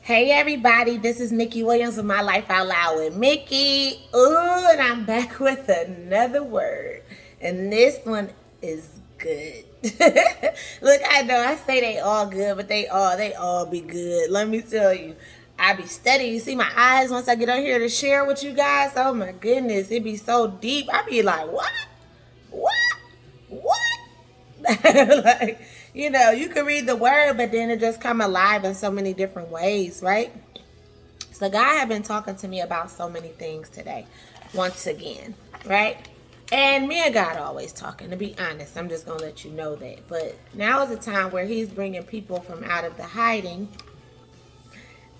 Hey everybody, this is Mickey Williams with My Life Out Loud with Mickey. Ooh, and I'm back with another word. And this one is good. Look, I know I say they all good, but they all be good. Let me tell you. I be steady. You see my eyes once I get on here to share with you guys. Oh my goodness, it be so deep. I be like, what? What? What? Like, you can read the word, but then it just come alive in so many different ways, right? So God had been talking to me about so many things today, once again, right? And me and God always talking, to be honest. I'm just going to let you know that. But now is a time where he's bringing people from out of the hiding,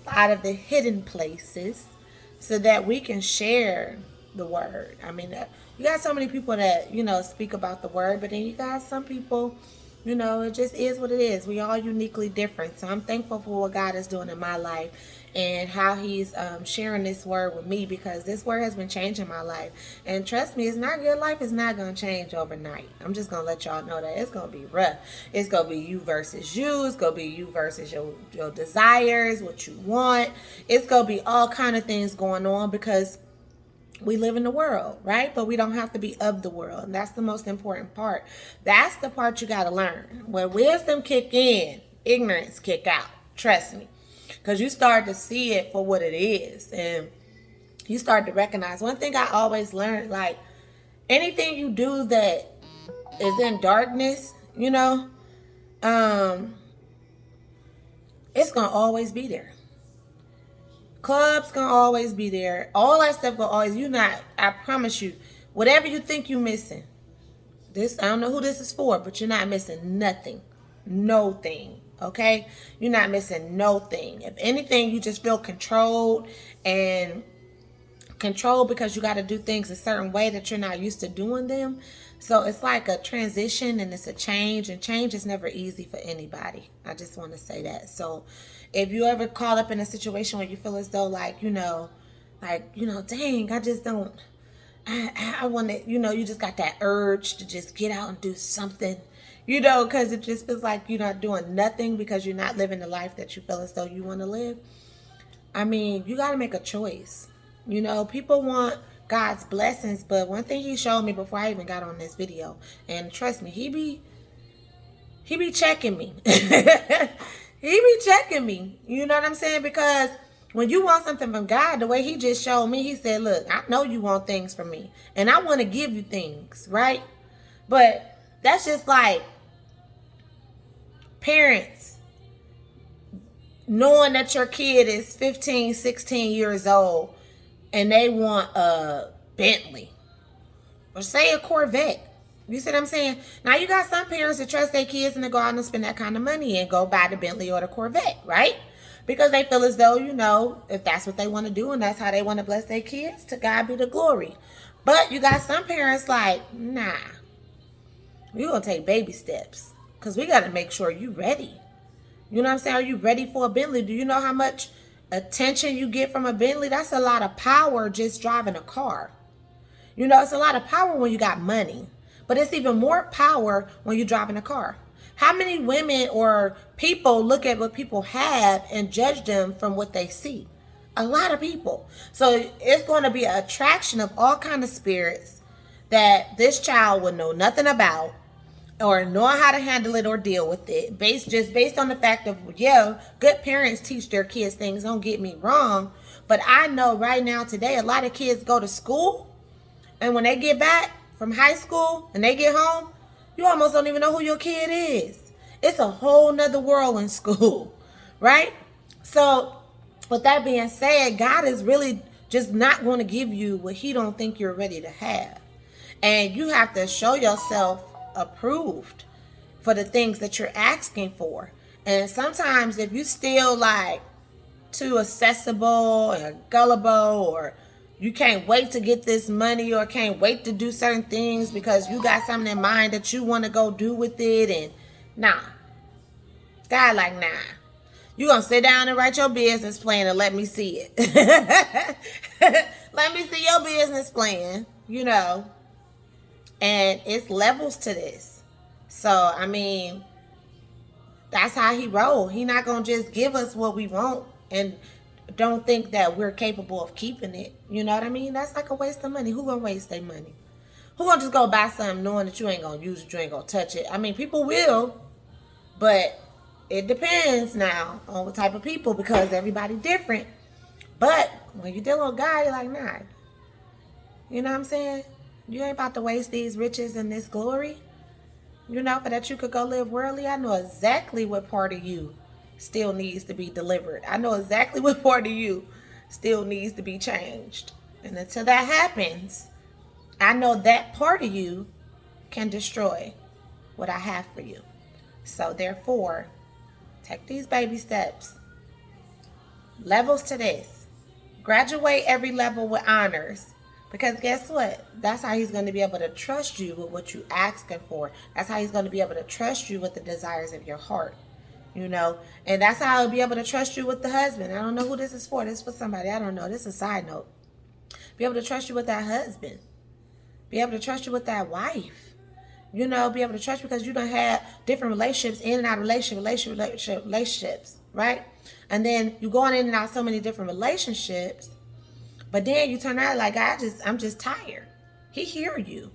out of the hidden places, so that we can share the word. I mean, you got so many people that, speak about the word, but then you got some people, it just is what it is. We all uniquely different. So I'm thankful for what God is doing in my life and how he's sharing this word with me, because this word has been changing my life. And trust me, it's not your life is not going to change overnight. I'm just going to let y'all know that it's going to be rough. It's going to be you versus you. It's going to be you versus your desires, what you want. It's going to be all kind of things going on, because we live in the world, right? But we don't have to be of the world. And that's the most important part. That's the part you got to learn. When wisdom kick in, ignorance kick out. Trust me. Because you start to see it for what it is. And you start to recognize. One thing I always learned, like, anything you do that is in darkness, it's going to always be there. Clubs gonna always be there. All that stuff gonna always. I promise you, whatever you think you missing. This, I don't know who this is for, but you're not missing nothing. No thing. Okay? You're not missing no thing. If anything, you just feel controlled because you got to do things a certain way that you're not used to doing them. So it's like a transition, and it's a change, and change is never easy for anybody. I just want to say that. So if you ever caught up in a situation where you feel as though dang, I just don't, I want to, you just got that urge to just get out and do something, because it just feels like you're not doing nothing because you're not living the life that you feel as though you want to live. I mean, you got to make a choice. People want God's blessings, but one thing he showed me before I even got on this video, and trust me, he be checking me. He be checking me. You know what I'm saying? Because when you want something from God, the way he just showed me, he said, look, I know you want things from me, and I want to give you things, right? But that's just like parents knowing that your kid is 15, 16 years old, and they want a Bentley or say a Corvette. You see what I'm saying? Now you got some parents that trust their kids and they go out and spend that kind of money and go buy the Bentley or the Corvette, right? Because they feel as though, if that's what they want to do and that's how they want to bless their kids, to God be the glory. But you got some parents like, nah, we're going to take baby steps, because we got to make sure you ready. You know what I'm saying? Are you ready for a Bentley? Do you know how much attention you get from a Bentley? That's a lot of power just driving a car. It's a lot of power when you got money, but it's even more power when you're driving a car. How many women or people look at what people have and judge them from what they see? A lot of people. So it's going to be an attraction of all kind of spirits that this child would know nothing about, or knowing how to handle it or deal with it, based on the fact of, yeah, good parents teach their kids things, don't get me wrong, but I know right now today a lot of kids go to school, and when they get back from high school and they get home, you almost don't even know who your kid is. It's a whole nother world in school, right? So with that being said, God is really just not going to give you what he don't think you're ready to have. And you have to show yourself approved for the things that you're asking for. And sometimes if you still like too accessible and gullible, or you can't wait to get this money, or can't wait to do certain things because you got something in mind that you want to go do with it, and nah, God like, nah, you gonna sit down and write your business plan and let me see it. Let me see your business plan, and it's levels to this. So, I mean, that's how he roll. He not going to just give us what we want and don't think that we're capable of keeping it. You know what I mean? That's like a waste of money. Who gonna waste their money? Who gonna just go buy something knowing that you ain't gonna use it, you ain't gonna touch it? I mean, people will, but it depends now on what type of people, because everybody different. But when you're dealing with God, you're like, nah. You know what I'm saying? You ain't about to waste these riches and this glory. You know, for that you could go live worldly. I know exactly what part of you still needs to be delivered. I know exactly what part of you still needs to be changed. And until that happens, I know that part of you can destroy what I have for you. So therefore, take these baby steps. Levels to this. Graduate every level with honors. Because guess what? That's how he's going to be able to trust you with what you asking for. That's how he's going to be able to trust you with the desires of your heart. You know, and that's how he'll be able to trust you with the husband. I don't know who this is for. This is for somebody. I don't know. This is a side note. Be able to trust you with that husband. Be able to trust you with that wife. You know, be able to trust you because you don't have different relationships, in and out of relationships, right? And then you going in and out so many different relationships, but then you turn out like, I'm just tired. He hear you.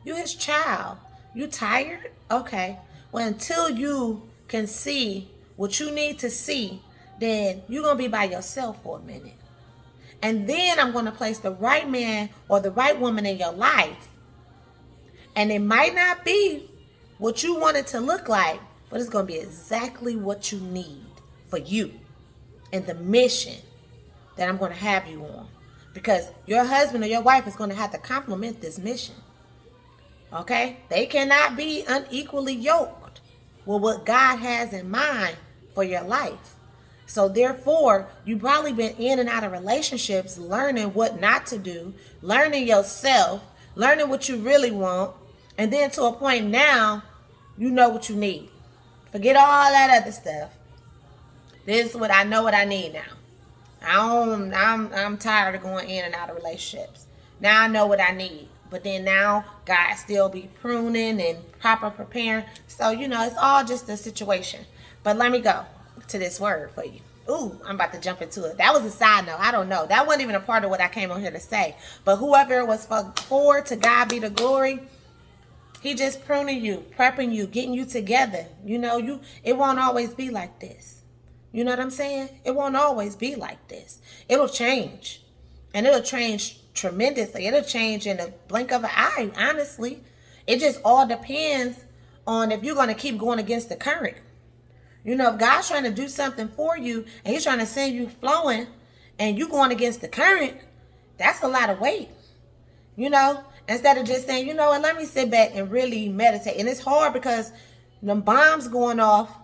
You his child. You tired? Okay. Well, until you can see what you need to see, then you're going to be by yourself for a minute. And then I'm going to place the right man or the right woman in your life. And it might not be what you want it to look like, but it's going to be exactly what you need for you and the mission that I'm going to have you on. Because your husband or your wife is going to have to complement this mission. Okay? They cannot be unequally yoked with what God has in mind for your life. So therefore, you've probably been in and out of relationships, learning what not to do, learning yourself, learning what you really want, and then to a point now, you know what you need. Forget all that other stuff. This is what I know what I need now. I'm tired of going in and out of relationships. Now I know what I need. But then now, God still be pruning and proper preparing. So, you know, it's all just a situation. But let me go to this word for you. Ooh, I'm about to jump into it. That was a side note. I don't know. That wasn't even a part of what I came on here to say. But whoever it was for, to God be the glory. He just pruning you, prepping you, getting you together. You know, it won't always be like this. You know what I'm saying? It won't always be like this. It'll change. And it'll change tremendously. It'll change in a blink of an eye, honestly. It just all depends on if you're going to keep going against the current. You know, if God's trying to do something for you and he's trying to send you flowing and you going against the current, that's a lot of weight. You know, instead of just saying, you know what, let me sit back and really meditate. And it's hard because the bombs going off,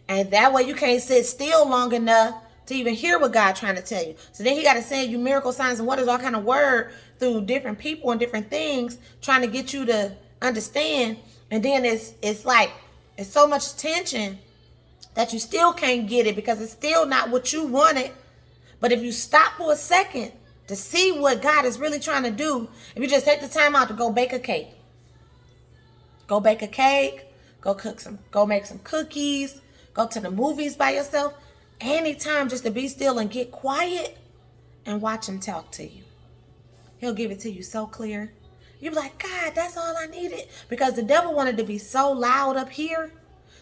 and that way you can't sit still long enough to even hear what God's trying to tell you. So then he got to send you miracle signs and wonders, all kind of word through different people and different things, trying to get you to understand. And then it's like, it's so much tension that you still can't get it because it's still not what you wanted. But if you stop for a second to see what God is really trying to do, if you just take the time out to go bake a cake, go make some cookies, go to the movies by yourself, anytime just to be still and get quiet and watch him talk to you. He'll give it to you so clear. You'll be like, God, that's all I needed. Because the devil wanted to be so loud up here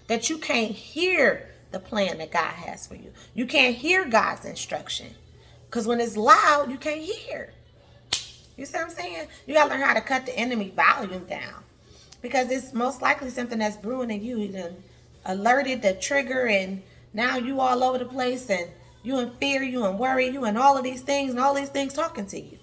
that you can't hear the plan that God has for you. You can't hear God's instruction. Because when it's loud, you can't hear. You see what I'm saying? You got to learn how to cut the enemy volume down. Because it's most likely something that's brewing in you. You done alerted the trigger and now you all over the place and you in fear, you in worry, you in all of these things and all these things talking to you.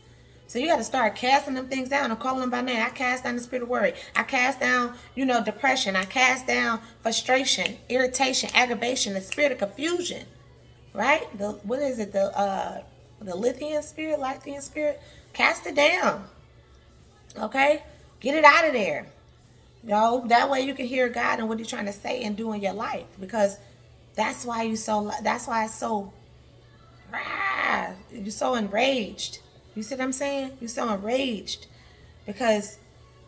So you got to start casting them things down and calling them by name. I cast down the spirit of worry. I cast down, depression. I cast down frustration, irritation, aggravation, the spirit of confusion. Right? What is it? The lithium spirit? Cast it down. Okay? Get it out of there. That way you can hear God and what he's trying to say and do in your life. Because that's why it's so you're so enraged. You see what I'm saying? You're so enraged because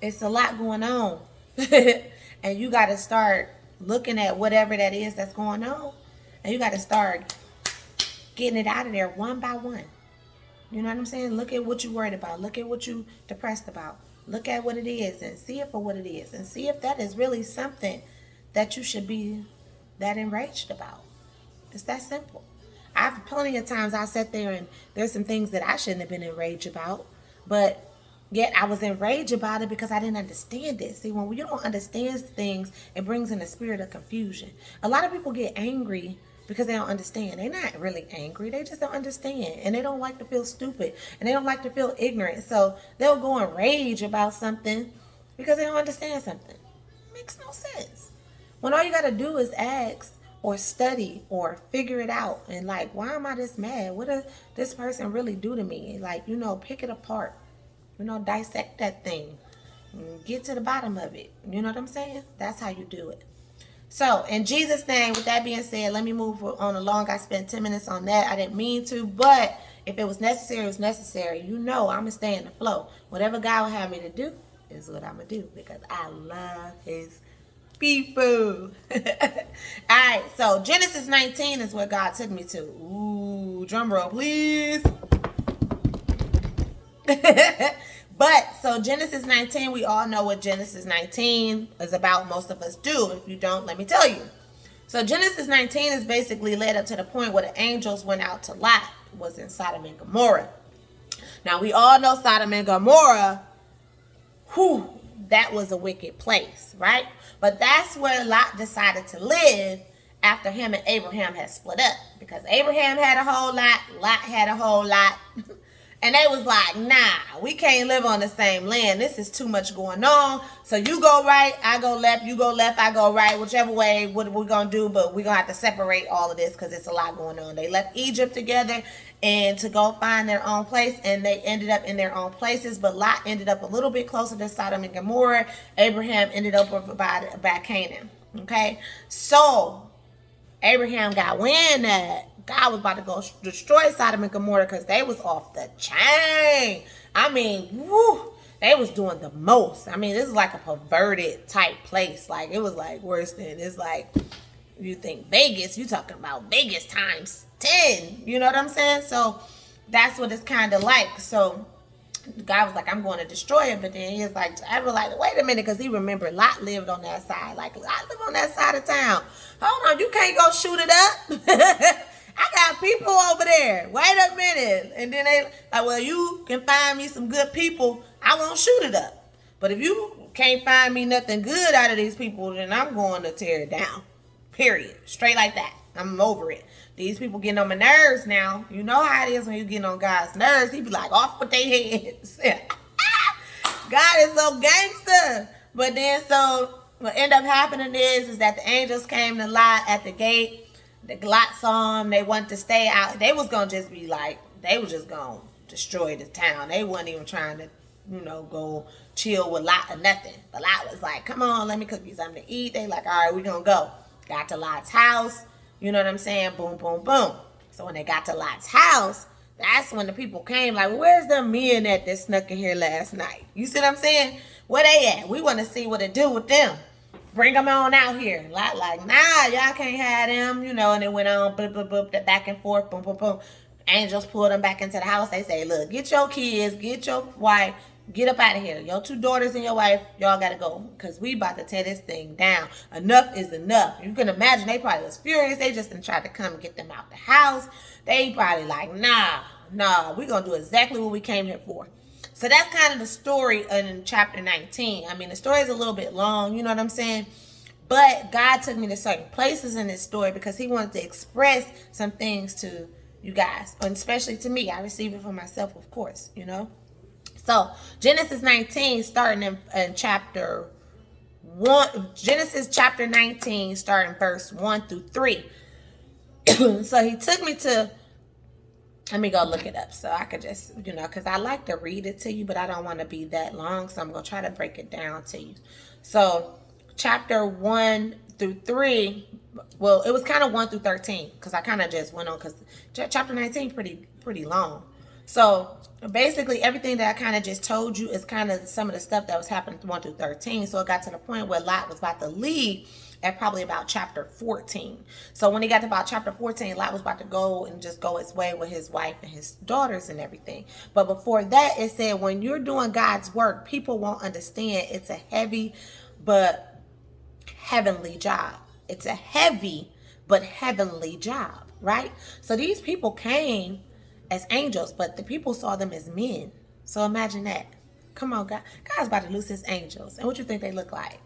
it's a lot going on. And you got to start looking at whatever that is that's going on. And you got to start getting it out of there one by one. You know what I'm saying? Look at what you're worried about. Look at what you're depressed about. Look at what it is and see it for what it is. And see if that is really something that you should be that enraged about. It's that simple. I've plenty of times I sat there and there's some things that I shouldn't have been enraged about. But yet I was enraged about it because I didn't understand it. See, when you don't understand things, it brings in a spirit of confusion. A lot of people get angry because they don't understand. They're not really angry. They just don't understand. And they don't like to feel stupid. And they don't like to feel ignorant. So they'll go and rage about something because they don't understand something. It makes no sense. When all you got to do is ask or study or figure it out. And like, why am I this mad? What does this person really do to me? Like, pick it apart. Dissect that thing. Get to the bottom of it. You know what I'm saying? That's how you do it. So, in Jesus' name, with that being said, let me move on along. I spent 10 minutes on that. I didn't mean to, but if it was necessary, it was necessary. I'm going to stay in the flow. Whatever God will have me to do is what I'm going to do because I love his people. All right, so Genesis 19 is where God took me to. Ooh, drum roll, please. But, so Genesis 19, we all know what Genesis 19 is about. Most of us do. If you don't, let me tell you. So Genesis 19 is basically led up to the point where the angels went out to Lot. It was in Sodom and Gomorrah. Now, we all know Sodom and Gomorrah, that was a wicked place, right? But that's where Lot decided to live after him and Abraham had split up. Because Abraham had a whole lot, Lot had a whole lot. And they was like, nah, we can't live on the same land. This is too much going on. So you go right, I go left, you go left, I go right. Whichever way, what we're going to do. But we're going to have to separate all of this because it's a lot going on. They left Egypt together and to go find their own place. And they ended up in their own places. But Lot ended up a little bit closer to Sodom and Gomorrah. Abraham ended up by Canaan. Okay? So Abraham got wind that God was about to go destroy Sodom and Gomorrah because they was off the chain. I mean, they was doing the most. I mean, this is like a perverted type place. Like, it was like worse than, it's like, you think Vegas, you talking about Vegas times 10. You know what I'm saying? So that's what it's kind of like. So God was like, I'm going to destroy it. But then he was like, I was like, wait a minute, because he remembered Lot lived on that side. Like, Lot lived on that side of town. Hold on, you can't go shoot it up. I got people over there. Wait a minute. And then they like, well, you can find me some good people. I won't shoot it up. But if you can't find me nothing good out of these people, then I'm going to tear it down. Period. Straight like that. I'm over it. These people getting on my nerves now. You know how it is when you get on God's nerves. He be like, off with their heads. God is so gangster. But then so what end up happening is that the angels came to Lot at the gate. The Lot saw them. They wanted to stay out. They was going to just be like, they was just going to destroy the town. They wasn't even trying to, go chill with Lot or nothing. But Lot was like, come on, let me cook you something to eat. They like, all right, we're going to go. Got to Lot's house. You know what I'm saying? Boom, boom, boom. So when they got to Lot's house, that's when the people came like, well, where's the men that snuck in here last night? You see what I'm saying? Where they at? We want to see what it do with them. Bring them on out here. Lot like, nah, y'all can't have them, and it went on, boop, boop, boop, back and forth, boom, boom, boom. Angels pulled them back into the house. They say, look, get your kids, get your wife, get up out of here. Your 2 daughters and your wife, y'all got to go because we about to tear this thing down. Enough is enough. You can imagine they probably was furious. They just tried to come and get them out the house. They probably like, nah, we're going to do exactly what we came here for. So that's kind of the story in chapter 19. I mean, the story is a little bit long, you know what I'm saying? But God took me to certain places in this story because he wanted to express some things to you guys, and especially to me. I received it for myself, of course, So Genesis 19, starting in chapter 1, Genesis chapter 19, starting verse 1 through 3. So he took me to, let me go look it up so I could just, because I like to read it to you, but I don't want to be that long. So I'm going to try to break it down to you. So chapter 1 through 3, well, it was kind of 1 through 13 because I kind of just went on because chapter 19 pretty long. So basically everything that I kind of just told you is kind of some of the stuff that was happening 1 through 13. So it got to the point where Lot was about to leave at probably about chapter 14. So when he got to about chapter 14, Lot was about to go and just go his way with his wife and his daughters and everything. But before that, it said when you're doing God's work, people won't understand it's a heavy but heavenly job. It's a heavy but heavenly job, right? So these people came as angels, but the people saw them as men. So imagine that. Come on, God. God's about to loose his angels. And what you think they look like?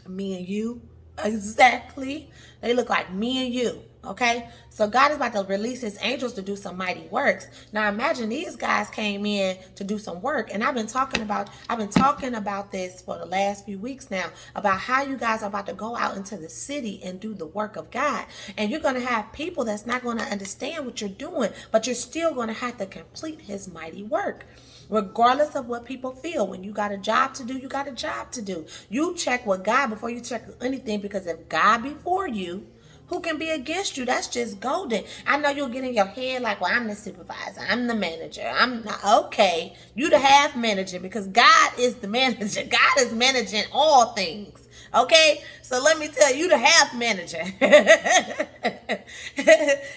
Me and you. Exactly. They look like me and you. Okay? So God is about to release his angels to do some mighty works. Now imagine these guys came in to do some work. And I've been talking about this for the last few weeks now, about how you guys are about to go out into the city and do the work of God. And you're going to have people that's not going to understand what you're doing, but you're still going to have to complete his mighty work. Regardless of what people feel, when you got a job to do, you got a job to do. You check with God before you check anything, because if God before you, who can be against you? That's just golden. I know you'll get in your head like, well, I'm the supervisor, I'm the manager. I'm not okay. You the half manager, because God is the manager. God is managing all things. Okay, so let me tell you, the half manager.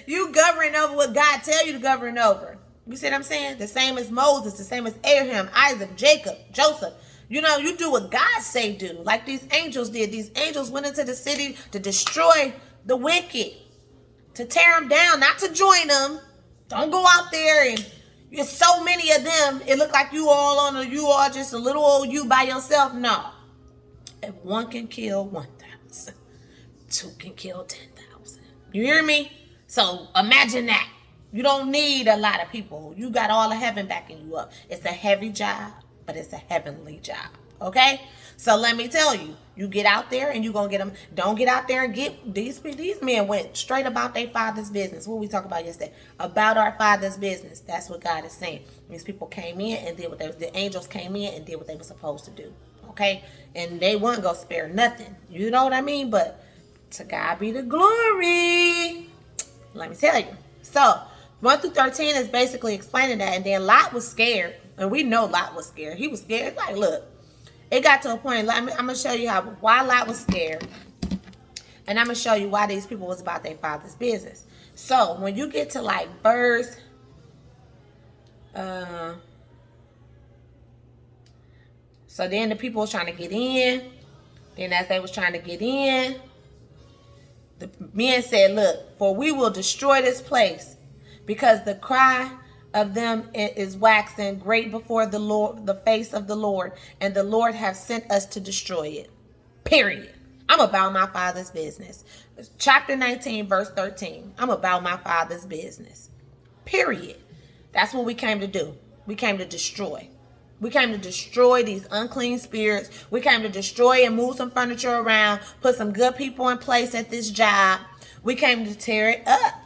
You govern over what God tell you to govern over. You see what I'm saying? The same as Moses, the same as Abraham, Isaac, Jacob, Joseph. You know, you do what God say do, like these angels did. These angels went into the city to destroy the wicked, to tear them down, not to join them. Don't go out there and there's so many of them. It look like you are just a little old you by yourself. No. If one can kill 1,000, two can kill 10,000. You hear me? So imagine that. You don't need a lot of people. You got all of heaven backing you up. It's a heavy job, but it's a heavenly job. Okay? So let me tell you, you get out there and you're going to get them. Don't get out there and get these men went straight about their father's business. What we talked about yesterday, about our father's business. That's what God is saying. These people came in and did what the angels came in and did what they were supposed to do. Okay? And they weren't going to spare nothing. You know what I mean? But to God be the glory. Let me tell you. So 1 through 13 is basically explaining that. And then Lot was scared. And we know Lot was scared. He was scared. Like, look, it got to a point. I'm going to show you why Lot was scared. And I'm going to show you why these people was about their father's business. So when you get to like verse, so then the people was trying to get in. Then as they was trying to get in, the men said, look, for we will destroy this place, because the cry of them is waxing great before the Lord, the face of the Lord, and the Lord have sent us to destroy it. Period. I'm about my father's business. Chapter 19, verse 13. I'm about my father's business. Period. That's what we came to do. We came to destroy. We came to destroy these unclean spirits. We came to destroy and move some furniture around, put some good people in place at this job. We came to tear it up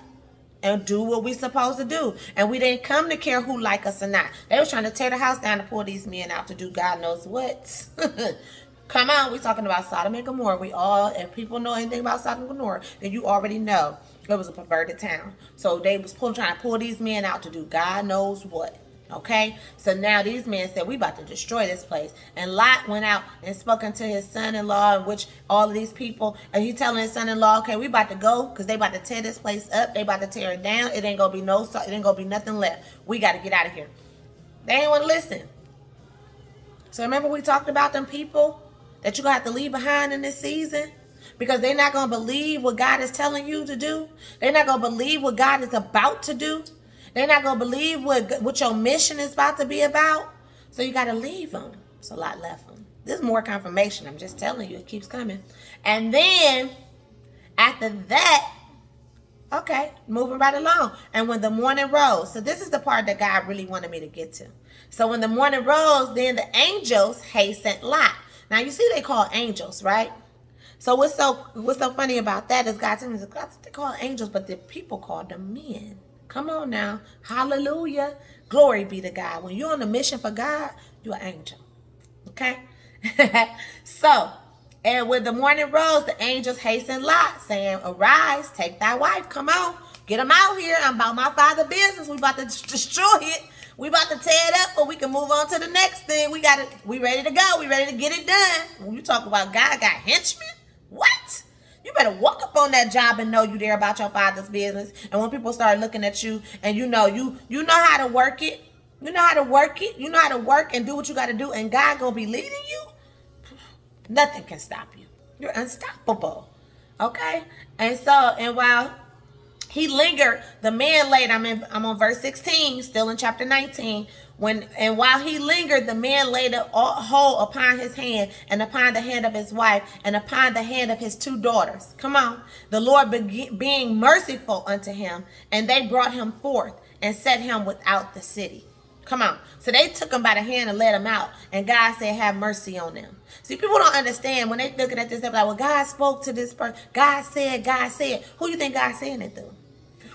and do what we supposed to do. And we didn't come to care who like us or not. They was trying to tear the house down to pull these men out to do God knows what. Come on, we talking about Sodom and Gomorrah. If people know anything about Sodom and Gomorrah, then you already know it was a perverted town. So they was trying to pull these men out to do God knows what. Okay, so now these men said, we about to destroy this place. And Lot went out and spoken to his son-in-law, in which all of these people, and he telling his son-in-law, okay, we about to go, because they about to tear this place up. They about to tear it down. It ain't gonna be nothing left. We got to get out of here. They ain't want to listen. So remember we talked about them people that you're gonna have to leave behind in this season, because they're not gonna believe what God is telling you to do. They're not gonna believe what God is about to do. They're not going to believe what your mission is about to be about. So you got to leave them. So Lot left them. This is more confirmation. I'm just telling you. It keeps coming. And then, after that, okay, moving right along. And when the morning rose. So this is the part that God really wanted me to get to. So when the morning rose, then the angels hastened Lot. Now, you see they call angels, right? So what's so funny about that is God told me, they call angels, but the people called them men. Come on now. Hallelujah. Glory be to God. When you're on a mission for God, you're an angel. Okay? So, and when the morning rose, the angels hastened Lot, saying, arise, take thy wife. Come on. Get them out here. I'm about my father's business. We about to destroy it. We about to tear it up, but we can move on to the next thing. We ready to go. We ready to get it done. When you talk about God got henchmen, What? You better walk up on that job and know you there about your father's business. And when people start looking at you and you know how to work it, you know how to work it, you know how to work and do what you got to do, and God gonna be leading you, nothing can stop you. You're unstoppable. Okay? And while he lingered, the man laid, I'm on verse 16, still in chapter 19. And while he lingered, the man laid a hold upon his hand, and upon the hand of his wife, and upon the hand of his 2 daughters. Come on. The Lord being merciful unto him, and they brought him forth and set him without the city. Come on. So they took him by the hand and let him out. And God said, have mercy on them. See, people don't understand when they looking at this, they're like, well, God spoke to this person. God said. Who you think God's saying it through?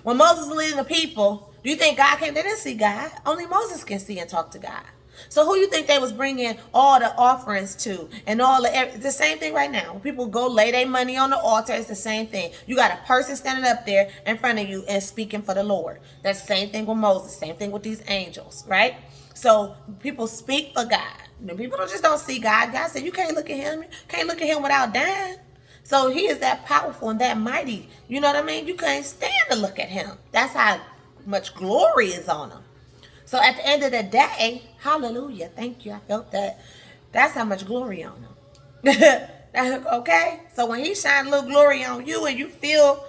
When Moses was leading the people, do you think God came? They didn't see God. Only Moses can see and talk to God. So who you think they was bringing all the offerings to? And the same thing right now. When people go lay their money on the altar, it's the same thing. You got a person standing up there in front of you and speaking for the Lord. That's the same thing with Moses. Same thing with these angels, right? So people speak for God. People don't see God. God said you can't look at him. You can't look at him without dying. So he is that powerful and that mighty. You know what I mean? You can't stand to look at him. That's how much glory is on him. So at the end of the day, hallelujah, thank you, I felt that. That's how much glory on him. Okay? So when he shines a little glory on you and you feel,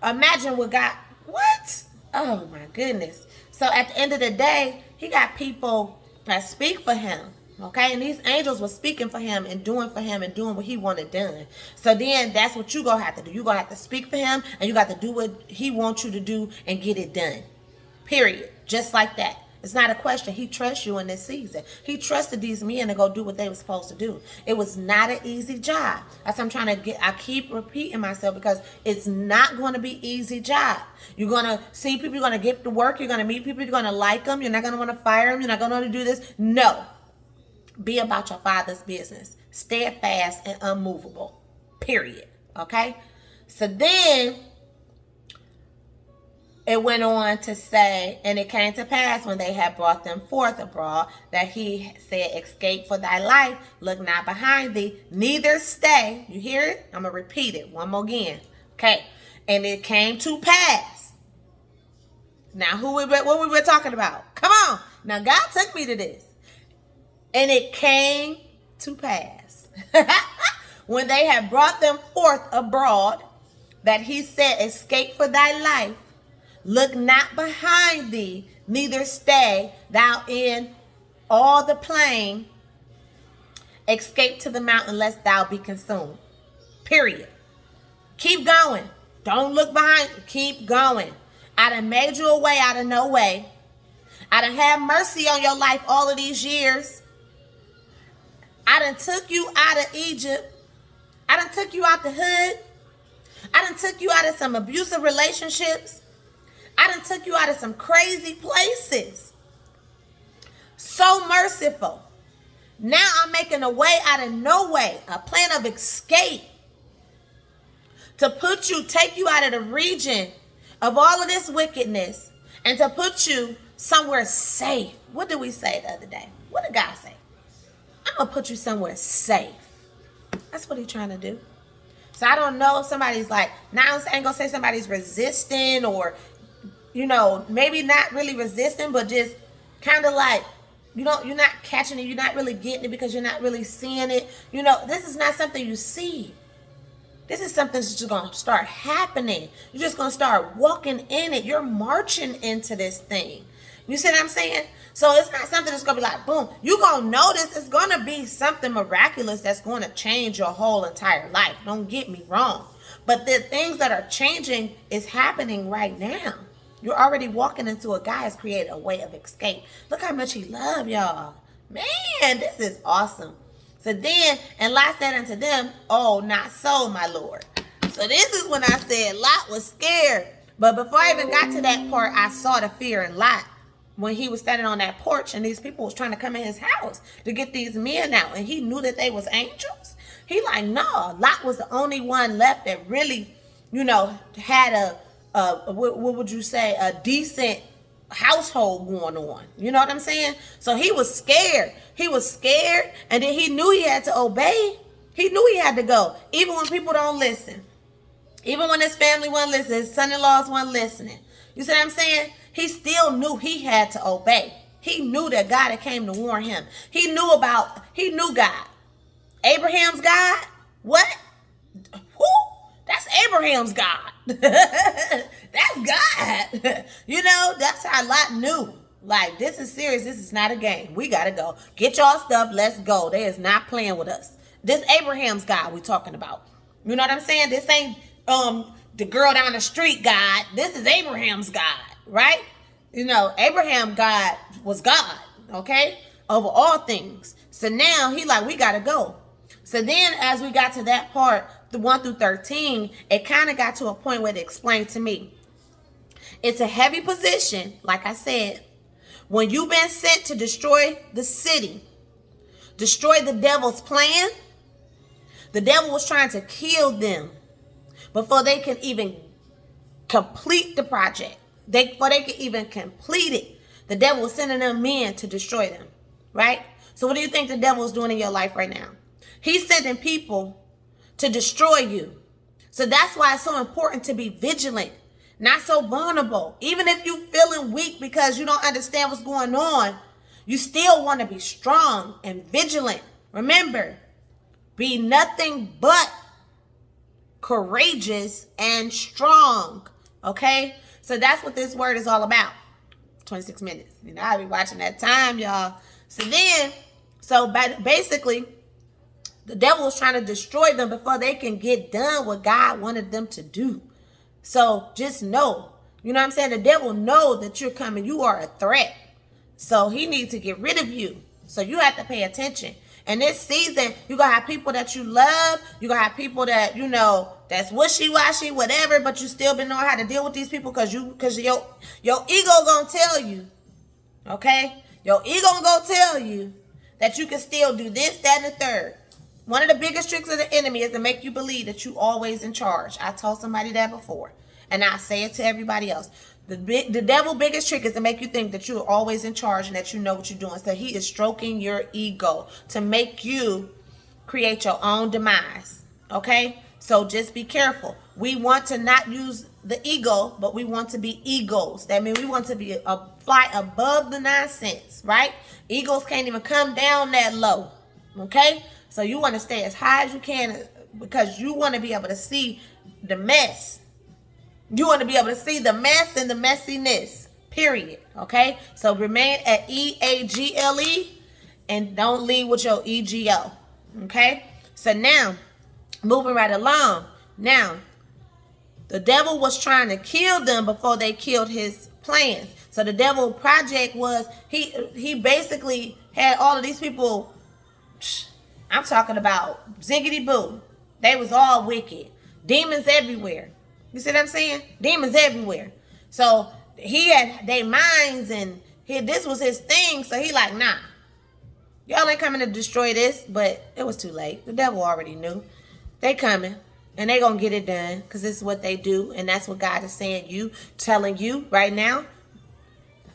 imagine what God, what? Oh my goodness. So at the end of the day, he got people that speak for him. Okay, and these angels were speaking for him and doing what he wanted done. So then that's what you gonna have to do. You gonna have to speak for him, and you got to do what he wants you to do and get it done. Period. Just like that. It's not a question. He trusts you in this season. He trusted these men to go do what they were supposed to do. It was not an easy job. That's what I'm trying to get. I keep repeating myself because it's not going to be easy job. You're going to see people. You're going to get to work. You're going to meet people. You're going to like them. You're not going to want to fire them. You're not going to want to do this. No. Be about your father's business. Steadfast and unmovable. Period. Okay? So then it went on to say, and it came to pass when they had brought them forth abroad, that he said, escape for thy life, look not behind thee, neither stay. You hear it? I'm going to repeat it one more again. Okay. And it came to pass. Now, what we were talking about? Come on. Now, God took me to this. And it came to pass when they had brought them forth abroad, that he said, escape for thy life, look not behind thee, neither stay thou in all the plain, escape to the mountain lest thou be consumed. Period. Keep going. Don't look behind. Keep going. I done made you a way out of no way. I done had mercy on your life all of these years. I done took you out of Egypt. I done took you out the hood. I done took you out of some abusive relationships. I done took you out of some crazy places. So merciful. Now I'm making a way out of no way, a plan of escape to take you out of the region of all of this wickedness and to put you somewhere safe. What did we say the other day? What did God say? I'm going to put you somewhere safe. That's what he's trying to do. So I don't know if somebody's like, now I ain't going to say somebody's resisting or, maybe not really resisting, but just kind of like, you're not catching it. You're not really getting it because you're not really seeing it. This is not something you see. This is something that's just going to start happening. You're just going to start walking in it. You're marching into this thing. You see what I'm saying? So it's not something that's going to be like, boom. You're going to notice it's going to be something miraculous that's going to change your whole entire life. Don't get me wrong. But the things that are changing is happening right now. You're already walking into a guy who's created a way of escape. Look how much he loves y'all. Man, this is awesome. So then, and Lot said unto them, oh, not so, my Lord. So this is when I said Lot was scared. But before I even got to that part, I saw the fear in Lot. When he was standing on that porch and these people was trying to come in his house to get these men out. And he knew that they was angels. He like, no, Lot was the only one left that really, had what would you say, a decent household going on. You know what I'm saying? So he was scared. He was scared. And then he knew he had to obey. He knew he had to go, even when people don't listen. Even when his family wasn't listening, his son-in-laws weren't listening. You see what I'm saying? He still knew he had to obey. He knew that God had came to warn him. He knew God. Abraham's God? What? Who? That's Abraham's God. That's God. You know, that's how Lot knew. Like, this is serious. This is not a game. We got to go. Get y'all stuff. Let's go. They is not playing with us. This Abraham's God we talking about. You know what I'm saying? This ain't the girl down the street God. This is Abraham's God, right? You know, Abraham God was God, okay? Over all things. So now he like, we got to go. So then as we got to that part, the 1 through 13, it kind of got to a point where it explained to me. It's a heavy position, like I said. When you've been sent to destroy the city, destroy the devil's plan, the devil was trying to kill them before they can even complete the project. Before they can even complete it, the devil was sending them men to destroy them, right? So what do you think the devil is doing in your life right now? He's sending people to destroy you. So that's why it's so important to be vigilant, not so vulnerable. Even if you're feeling weak because you don't understand what's going on, you still want to be strong and vigilant. Remember, be nothing but courageous and strong. Okay? So that's what this word is all about. 26 minutes. You know, I'll be watching that time, y'all. So basically, the devil was trying to destroy them before they can get done what God wanted them to do. So just know, you know what I'm saying? The devil knows that you're coming. You are a threat. So he needs to get rid of you. So you have to pay attention. And this season, you're going to have people that you love. You're going to have people that, you know, that's wishy-washy, whatever, but you still been knowing how to deal with these people because your ego going to tell you, okay? Your ego going to tell you that you can still do this, that, and the third. One of the biggest tricks of the enemy is to make you believe that you always in charge. I told somebody that before, and I say it to everybody else. The devil's biggest trick is to make you think that you're always in charge and that you know what you're doing. So he is stroking your ego to make you create your own demise, okay? So just be careful. We want to not use the ego, but we want to be egos. That means we want to be fly above the nonsense, right? Egos can't even come down that low, okay? So you want to stay as high as you can because you want to be able to see the mess. You want to be able to see the mess and the messiness, period, okay? So remain at EAGLE and don't lead with your EGO, okay? So now, moving right along. Now, the devil was trying to kill them before they killed his plans. So the devil project was, he basically had all of these people, I'm talking about ziggity boo. They was all wicked. Demons everywhere. You see what I'm saying? Demons everywhere. So he had their minds and this was his thing. So he like, nah, y'all ain't coming to destroy this. But it was too late. The devil already knew. They coming and they gonna get it done because this is what they do. And that's what God is saying, telling you right now.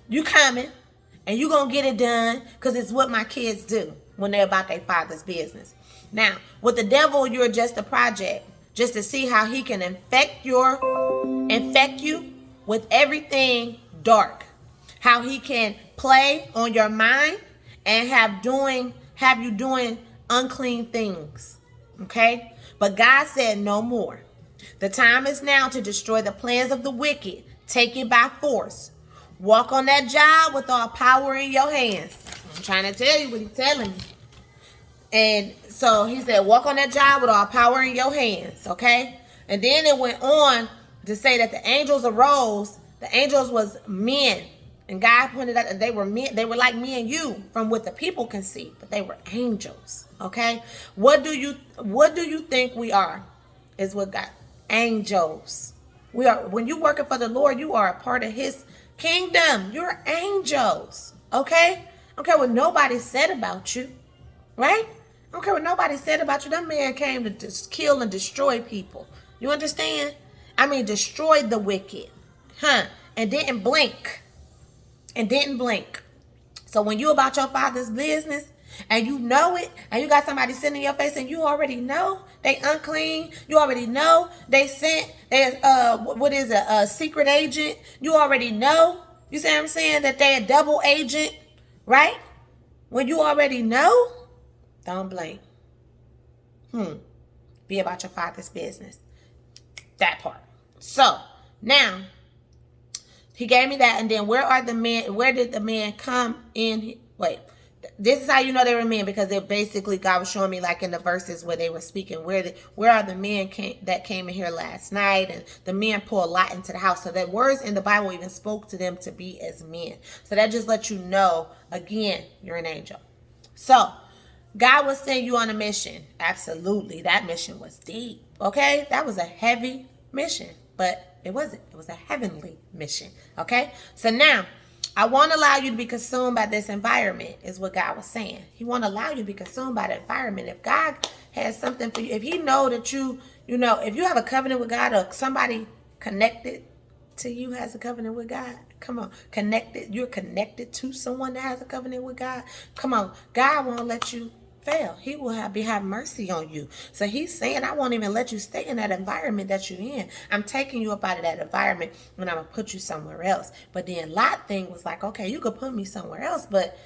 You coming and you gonna get it done because it's what my kids do when they're about their father's business. Now, with the devil, you're just a project. Just to see how he can infect you with everything dark. How he can play on your mind and have you doing unclean things. Okay? But God said no more. The time is now to destroy the plans of the wicked. Take it by force. Walk on that job with all power in your hands. I'm trying to tell you what he's telling me. And so he said, walk on that job with all power in your hands, okay? And then it went on to say that the angels arose. The angels was men. And God pointed out that they were men. They were like me and you from what the people can see. But they were angels, okay? What do you think we are? Is what God, angels. We are. When you're working for the Lord, you are a part of his kingdom. You're angels, okay? I don't care what nobody said about you, right? I don't care what nobody said about you. That man came to just kill and destroy people. You understand? I mean, destroy the wicked. And didn't blink. So when you about your father's business and you know it, and you got somebody sitting in your face and you already know they unclean, you already know they sent, they what is a secret agent, you already know, you see what I'm saying, that they a double agent, right? When you already know, don't blame. Be about your father's business. That part. So now he gave me that, and then where are the men? Where did the men come in? Wait, this is how you know they were men, because they basically, God was showing me like in the verses where they were speaking, where are the men that came in here last night, and the men pour a lot into the house. So that words in the Bible even spoke to them to be as men. So that just lets you know, again, you're an angel. So God will send you on a mission. Absolutely. That mission was deep. Okay? That was a heavy mission. But it wasn't. It was a heavenly mission. Okay? So now, I won't allow you to be consumed by this environment, is what God was saying. He won't allow you to be consumed by the environment. If God has something for you, if he know that you know, if you have a covenant with God, or somebody connected to you has a covenant with God, come on, you're connected to someone that has a covenant with God. Come on, God won't let you fail. He will have mercy on you. So he's saying, I won't even let you stay in that environment that you're in. I'm taking you up out of that environment, and I'm gonna put you somewhere else. But then Lot thing was like, okay, you could put me somewhere else, but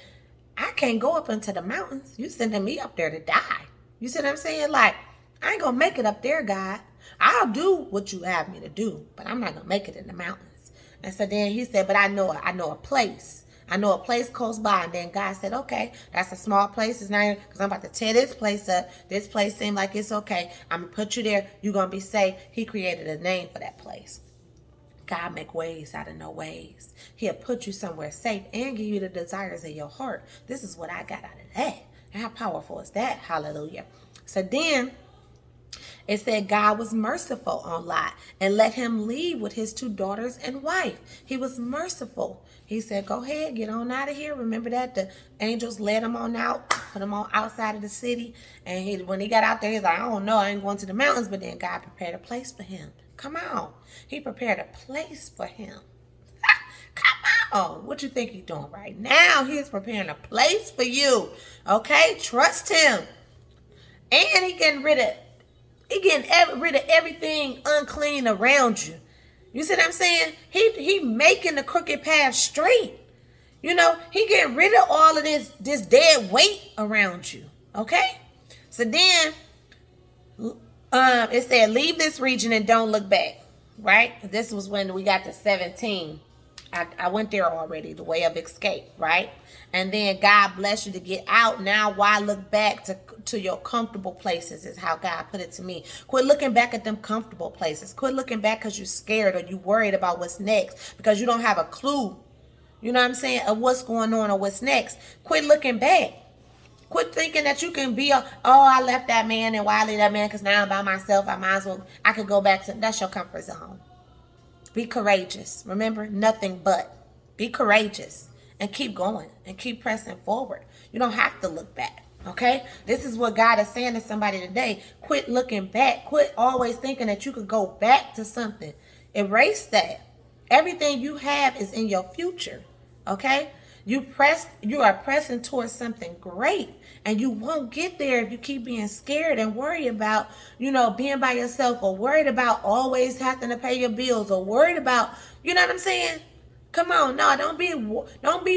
I can't go up into the mountains. You sending me up there to die. You see what I'm saying? Like, I ain't gonna make it up there, God. I'll do what you have me to do, but I'm not gonna make it in the mountains. And so then he said, but I know a place. I know a place close by. And then God said, okay, that's a small place. It's not, because I'm about to tear this place up. This place seems like it's okay. I'm going to put you there. You're going to be safe. He created a name for that place. God make ways out of no ways. He'll put you somewhere safe and give you the desires of your heart. This is what I got out of that. And how powerful is that? Hallelujah. So then it said God was merciful on Lot and let him leave with his 2 daughters and wife. He was merciful. He said, go ahead, get on out of here. Remember that? The angels led him on out, put him on outside of the city. And when he got out there, he's like, I don't know, I ain't going to the mountains. But then God prepared a place for him. Come on. He prepared a place for him. Come on. What you think he's doing right now? He's preparing a place for you. Okay? Trust him. And he getting rid of everything unclean around you. You see what I'm saying? He making the crooked path straight. You know, he getting rid of all of this dead weight around you. Okay? So then it said, leave this region and don't look back. Right? This was when we got to 17. I went there already, the way of escape, right? And then God bless you to get out. Now, why look back to your comfortable places is how God put it to me. Quit looking back at them comfortable places. Quit looking back because you're scared or you worried about what's next because you don't have a clue, you know what I'm saying, of what's going on or what's next. Quit looking back. Quit thinking that you can be I left that man, and why I leave that man because now I'm by myself. I could go back to, that's your comfort zone. Be courageous. Remember, nothing but. Be courageous and keep going and keep pressing forward. You don't have to look back, okay? This is what God is saying to somebody today. Quit looking back. Quit always thinking that you could go back to something. Erase that. Everything you have is in your future, okay? You are pressing towards something great, and you won't get there if you keep being scared and worried about, being by yourself, or worried about always having to pay your bills, or worried about, you know what I'm saying? Come on, no, don't be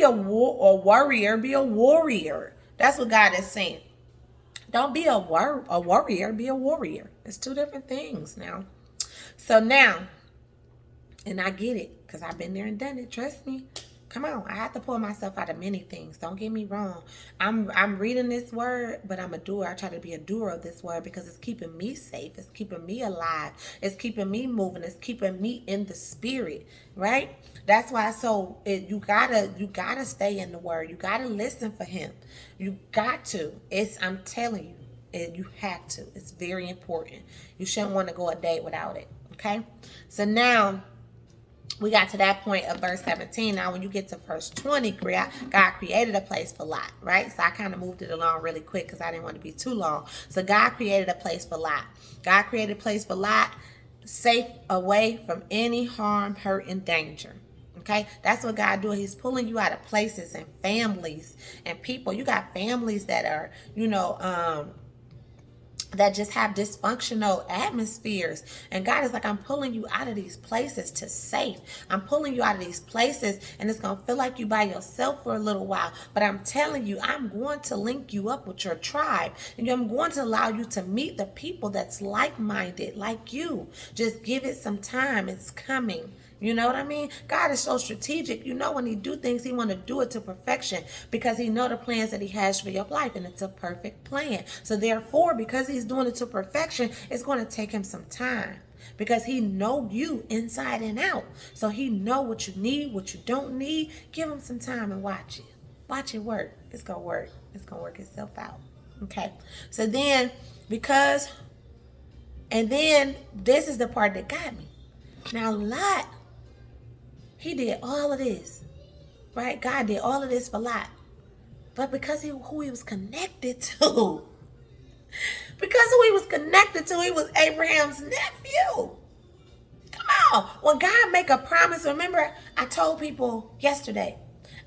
a warrior, be a warrior. That's what God is saying. Don't be a warrior, be a warrior. It's 2 different things now. So now, and I get it, because I've been there and done it, trust me. Come on, I have to pull myself out of many things. Don't get me wrong. I'm reading this word, but I'm a doer. I try to be a doer of this word because it's keeping me safe. It's keeping me alive. It's keeping me moving. It's keeping me in the spirit, right? That's why you gotta stay in the word. You gotta listen for him. You got to. I'm telling you, you have to. It's very important. You shouldn't want to go a day without it. Okay? So now we got to that point of verse 17. Now, when you get to verse 20, God created a place for Lot, right? So I kind of moved it along really quick because I didn't want to be too long. So God created a place for Lot. God created a place for Lot, safe away from any harm, hurt, and danger. Okay, that's what God doing. He's pulling you out of places and families and people. You got families that are, that just have dysfunctional atmospheres. And God is like, I'm pulling you out of these places to safe. I'm pulling you out of these places, and it's going to feel like you by yourself for a little while. But I'm telling you, I'm going to link you up with your tribe. And I'm going to allow you to meet the people that's like-minded, like you. Just give it some time. It's coming. You know what I mean? God is so strategic. You know, when he do things, he want to do it to perfection because he know the plans that he has for your life, and it's a perfect plan. So therefore, because he's doing it to perfection, it's going to take him some time because he know you inside and out. So he know what you need, what you don't need. Give him some time and watch it. Watch it work. It's going to work. It's going to work itself out. Okay. So then, and then this is the part that got me. Now, Lot, he did all of this, right? God did all of this for Lot. But because who he was connected to, he was Abraham's nephew. Come on. When God make a promise, remember I told people yesterday,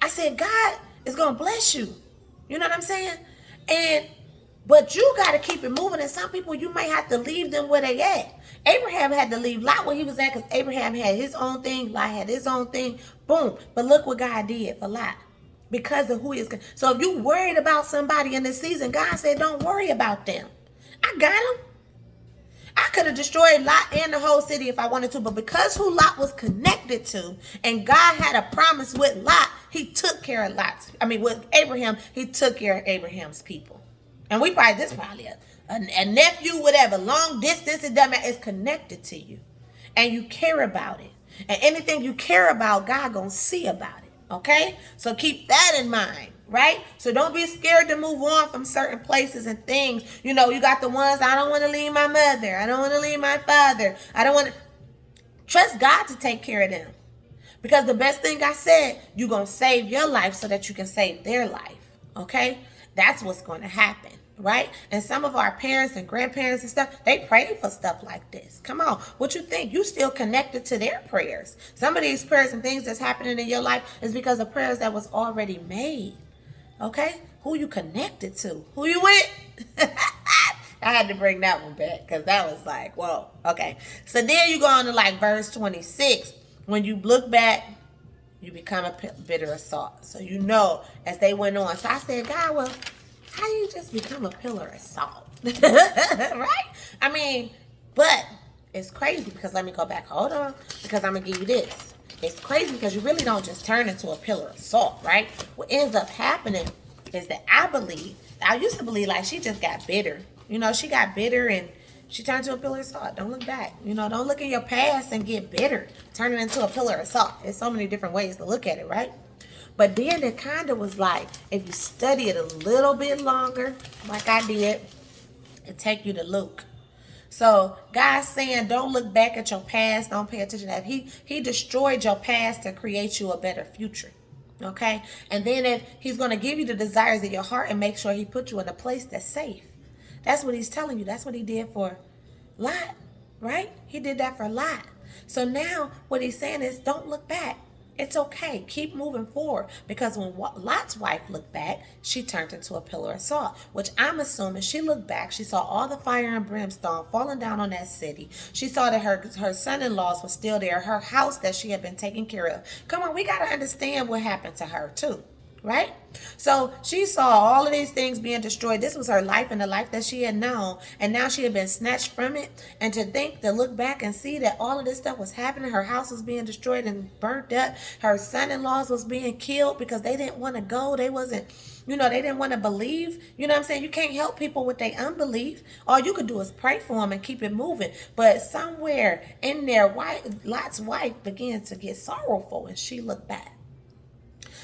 I said, God is going to bless you. You know what I'm saying? But you got to keep it moving. And some people, you might have to leave them where they at. Abraham had to leave Lot where he was at because Abraham had his own thing. Lot had his own thing. Boom. But look what God did for Lot because of who he is. So if you worried about somebody in this season, God said, don't worry about them. I got them. I could have destroyed Lot and the whole city if I wanted to. But because who Lot was connected to and God had a promise with Lot, he took care of with Abraham, he took care of Abraham's people. And this probably a nephew, whatever, long distance, it doesn't matter. It's connected to you. And you care about it. And anything you care about, God gonna see about it. Okay? So keep that in mind, right? So don't be scared to move on from certain places and things. You got the ones, I don't want to leave my mother. I don't want to leave my father. I don't want to. Trust God to take care of them. Because the best thing I said, you're going to save your life so that you can save their life. Okay? That's what's going to happen, right? And some of our parents and grandparents and stuff, they pray for stuff like this. Come on. What you think? You still connected to their prayers. Some of these prayers and things that's happening in your life is because of prayers that was already made. Okay? Who you connected to? Who you with? I had to bring that one back because that was like, whoa. Okay. So then you go on to verse 26. When you look back, you become a bitter of salt. So as they went on. So I said, God, well, how do you just become a pillar of salt? Right? But it's crazy because let me go back. Hold on. Because I'm going to give you this. It's crazy because you really don't just turn into a pillar of salt, right? What ends up happening is that I used to believe she just got bitter. She got bitter and she turned to a pillar of salt. Don't look back. Don't look in your past and get bitter. Turn it into a pillar of salt. There's so many different ways to look at it, right? But then it kind of was if you study it a little bit longer, like I did, it take you to Luke. So God's saying, don't look back at your past. Don't pay attention to that. He destroyed your past to create you a better future. Okay? And then if he's going to give you the desires of your heart and make sure he put you in a place that's safe. That's what he's telling you. That's what he did for Lot, right? He did that for Lot. So now what he's saying is don't look back. It's okay. Keep moving forward. Because when Lot's wife looked back, she turned into a pillar of salt, which I'm assuming she looked back. She saw all the fire and brimstone falling down on that city. She saw that her son-in-laws were still there, her house that she had been taking care of. Come on, we got to understand what happened to her too. Right? So she saw all of these things being destroyed. This was her life and the life that she had known. And now she had been snatched from it. And to look back and see that all of this stuff was happening. Her house was being destroyed and burnt up. Her son-in-laws was being killed because they didn't want to go. They wasn't, they didn't want to believe. You know what I'm saying? You can't help people with their unbelief. All you could do is pray for them and keep it moving. But somewhere in there, Lot's wife began to get sorrowful and she looked back.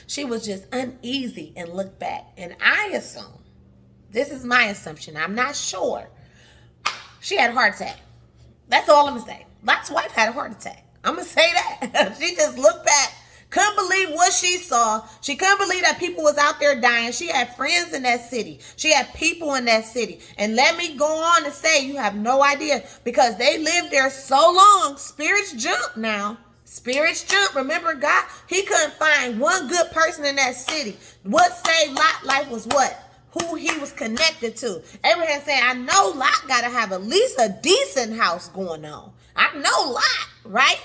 She was just uneasy and looked back. And I assume, this is my assumption, I'm not sure, she had a heart attack. That's all I'm going to say. Lot's wife had a heart attack. I'm going to say that. She just looked back. Couldn't believe what she saw. She couldn't believe that people was out there dying. She had friends in that city. She had people in that city. And let me go on to say, you have no idea, because they lived there so long. Spirits jump now. Spirits jump. Remember, God, he couldn't find one good person in that city. What saved Lot's life was what? Who he was connected to. Abraham said, I know Lot got to have at least a decent house going on. I know Lot, right?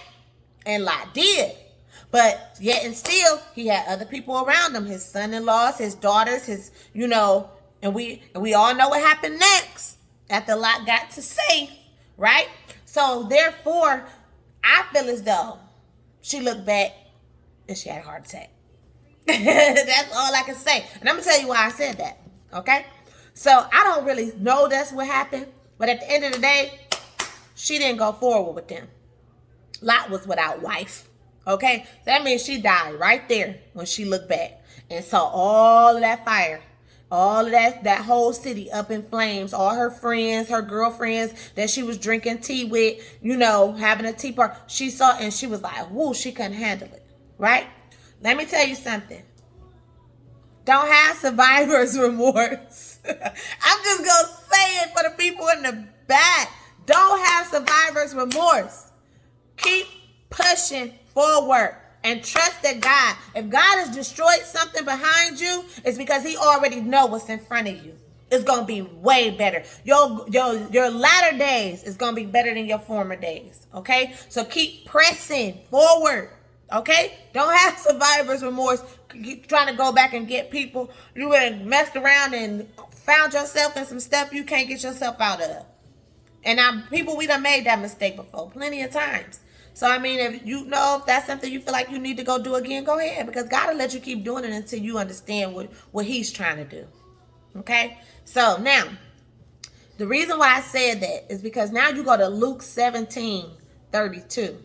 And Lot did. But yet and still, he had other people around him. His son-in-laws, his daughters, his, and we all know what happened next after Lot got to safe, right? So therefore, I feel as though she looked back and she had a heart attack. That's all I can say. And I'm going to tell you why I said that. Okay? So I don't really know that's what happened. But at the end of the day, she didn't go forward with them. Lot was without wife. Okay? So that means she died right there when she looked back and saw all of that fire. All of that whole city up in flames. All her friends, her girlfriends that she was drinking tea with, having a tea party. She saw and she was like, whoo, she couldn't handle it. Right? Let me tell you something. Don't have survivor's remorse. I'm just going to say it for the people in the back. Don't have survivor's remorse. Keep pushing forward. And trust that God, if God has destroyed something behind you, it's because he already knows what's in front of you. It's going to be way better. Your latter days is going to be better than your former days. Okay? So keep pressing forward. Okay? Don't have survivor's remorse. Keep trying to go back and get people. You would messed around and found yourself in some stuff you can't get yourself out of. And we done made that mistake before plenty of times. So, I mean, if that's something you feel like you need to go do again, go ahead. Because God will let you keep doing it until you understand what he's trying to do. Okay? So, now, the reason why I said that is because now you go to Luke 17:32.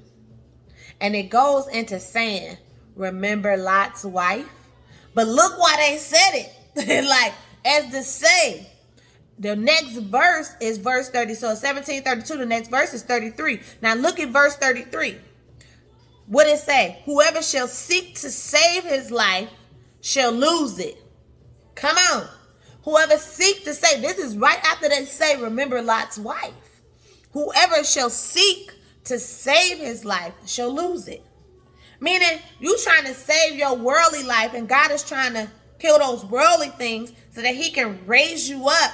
And it goes into saying, remember Lot's wife. But look why they said it. Like, as to say, the next verse is verse 30. So 17:32, the next verse is 33. Now look at verse 33. What it say? Whoever shall seek to save his life shall lose it. Come on. Whoever seek to save. This is right after they say, remember Lot's wife. Whoever shall seek to save his life shall lose it. Meaning you trying to save your worldly life and God is trying to kill those worldly things so that he can raise you up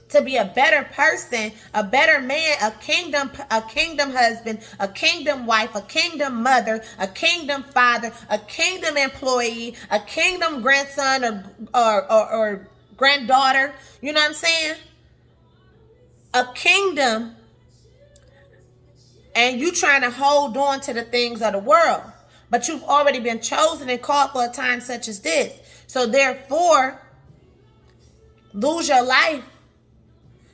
to be a better person, a better man, a kingdom husband, a kingdom wife, a kingdom mother, a kingdom father, a kingdom employee, a kingdom grandson or granddaughter. You know what I'm saying? A kingdom, and you trying to hold on to the things of the world. But you've already been chosen and called for a time such as this. So therefore, lose your life.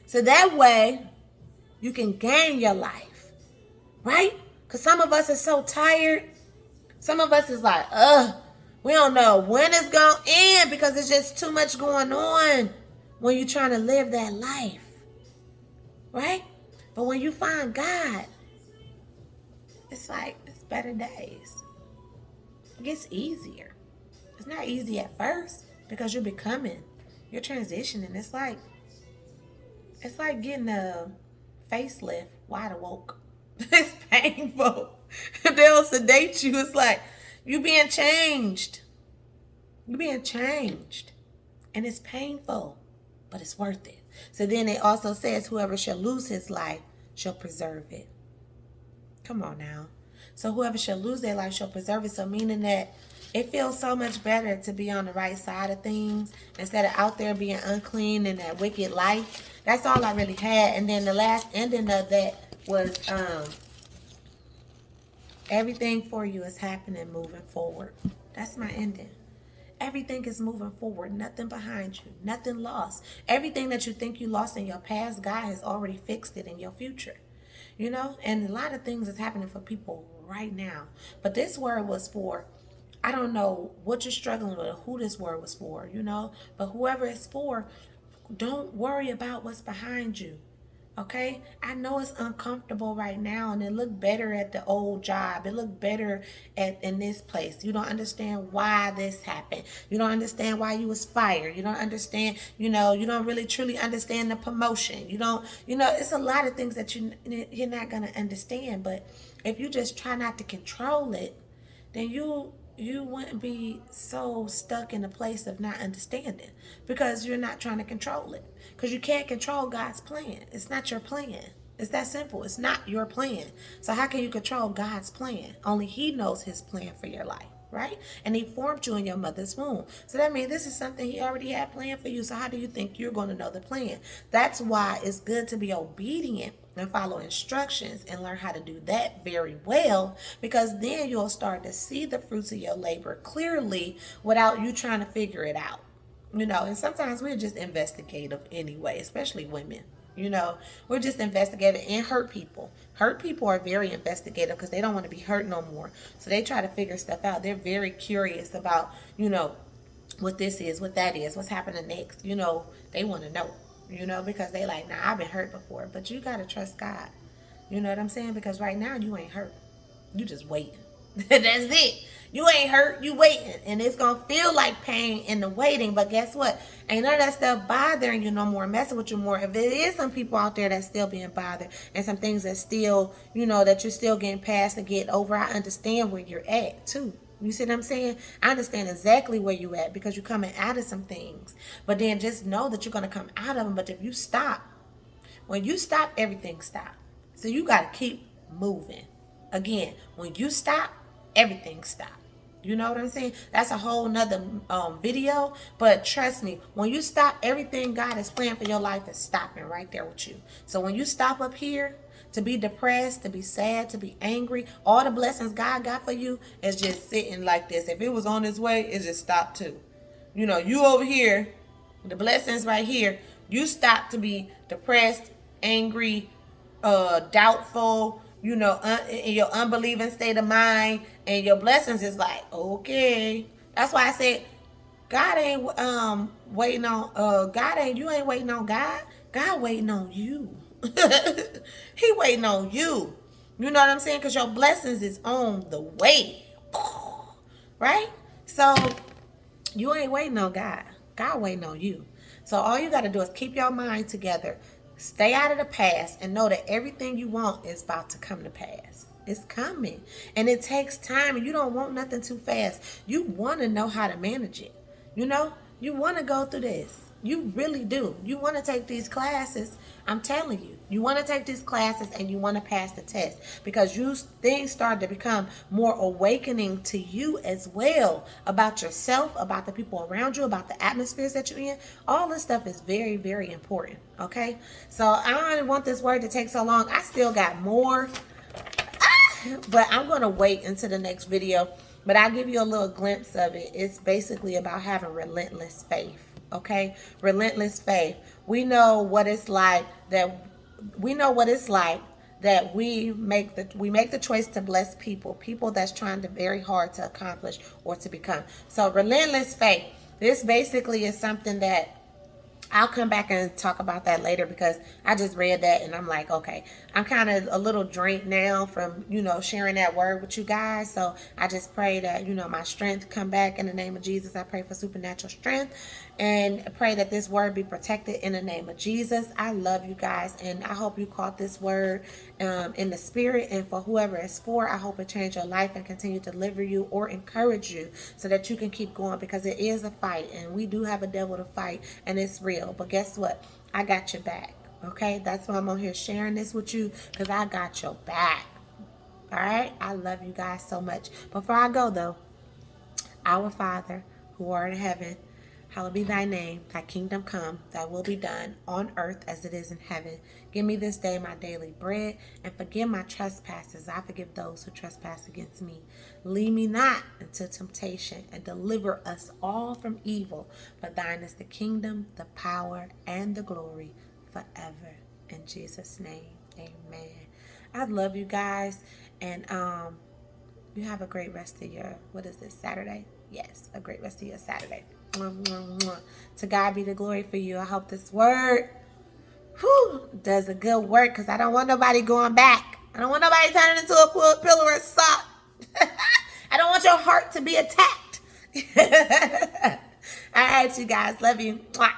So that way, you can gain your life, right? Because some of us are so tired. Some of us is like, we don't know when it's going to end because it's just too much going on when you're trying to live that life, right? But when you find God, it's like, it's better days. It gets easier. It's not easy at first because you're transitioning. It's like getting a facelift wide awoke. It's painful. They'll sedate you. It's like you being changed. You're being changed. And it's painful, but it's worth it. So then it also says whoever shall lose his life shall preserve it. Come on now. So whoever shall lose their life shall preserve it. So meaning that it feels so much better to be on the right side of things instead of out there being unclean in that wicked life. That's all I really had. And then the last ending of that was everything for you is happening moving forward. That's my ending. Everything is moving forward. Nothing behind you. Nothing lost. Everything that you think you lost in your past, God has already fixed it in your future. And a lot of things is happening for people right now. But this word was for, I don't know what you're struggling with or who this word was for, but whoever it's for, don't worry about what's behind you. Okay, I know it's uncomfortable right now, and it looked better at the old job. It looked better at in this place. You don't understand why this happened. You don't understand why you was fired. You don't understand. You don't really truly understand the promotion. You don't. It's a lot of things that you're not gonna understand. But if you just try not to control it, then you wouldn't be so stuck in a place of not understanding, because you're not trying to control it, because you can't control God's plan. It's not your plan. It's that simple. It's not your plan. So how can you control God's plan? Only he knows his plan for your life, right? And he formed you in your mother's womb. So that means this is something he already had planned for you. So how do you think you're going to know the plan? That's why it's good to be obedient and follow instructions and learn how to do that very well, because then you'll start to see the fruits of your labor clearly without you trying to figure it out. And sometimes we're just investigative anyway, especially women. We're just investigative and hurt people. Hurt people are very investigative because they don't want to be hurt no more. So they try to figure stuff out. They're very curious about, what this is, what that is, what's happening next. They want to know, because they like, nah, I've been hurt before. But you got to trust God. You know what I'm saying? Because right now you ain't hurt. You just waiting. That's it. You ain't hurt, you waiting. And it's going to feel like pain in the waiting. But guess what? Ain't none of that stuff bothering you no more, messing with you more. If it is some people out there that's still being bothered and some things that still, that you're still getting past to get over, I understand where you're at too. You see what I'm saying? I understand exactly where you at, because you're coming out of some things. But then just know that you're going to come out of them. But if you stop, when you stop, everything stops. So you got to keep moving. Again, when you stop, everything stops. You know what I'm saying? That's a whole nother video. But trust me, when you stop, everything God has planned for your life is stopping right there with you. So when you stop up here to be depressed, to be sad, to be angry, all the blessings God got for you is just sitting like this. If it was on its way, it just stopped too. You over here, the blessings right here, you stop to be depressed, angry, doubtful, in your unbelieving state of mind, and your blessings is like, okay. That's why I said, God ain't waiting on you ain't waiting on God. God waiting on you. He waiting on you. You know what I'm saying? Because your blessings is on the way. Right? So you ain't waiting on God. God waiting on you. So all you got to do is keep your mind together. Stay out of the past and know that everything you want is about to come to pass. It's coming. And it takes time, and you don't want nothing too fast. You want to know how to manage it. You want to go through this. You really do. You want to take these classes. I'm telling you. You want to take these classes and you want to pass the test, because things start to become more awakening to you as well, about yourself, about the people around you, about the atmospheres that you're in. All this stuff is very, very important. Okay? So I don't want this word to take so long. I still got more, but I'm going to wait until the next video. But I'll give you a little glimpse of it. It's basically about having relentless faith. Okay? Relentless faith. We know what it's like that we make the choice to bless people that's trying to very hard to accomplish or to become. So relentless faith. This basically is something that I'll come back and talk about that later, because I just read that and I'm like, okay, I'm kind of a little drained now from, sharing that word with you guys. So I just pray that, my strength come back in the name of Jesus. I pray for supernatural strength and pray that this word be protected in the name of Jesus. I love you guys, and I hope you caught this word in the spirit. And for whoever it's for, I hope it changed your life and continue to deliver you or encourage you so that you can keep going, because it is a fight, and we do have a devil to fight, and it's real. But guess what? I got your back. Okay? That's why I'm on here sharing this with you, because I got your back. All right? I love you guys so much. Before I go, though, our Father, who art in heaven, hallowed be thy name. Thy kingdom come. Thy will be done on earth as it is in heaven. Give me this day my daily bread, and forgive my trespasses. I forgive those who trespass against me. Lead me not into temptation, and deliver us all from evil. For thine is the kingdom, the power, and the glory forever. In Jesus' name, amen. I love you guys, and you have a great rest of your, Saturday? Yes, a great rest of your Saturday. To God be the glory for you. I hope this word whew, does a good work because I don't want nobody going back. I don't want nobody turning into a pillar of salt. I don't want your heart to be attacked. All right, you guys. Love you. Mwah.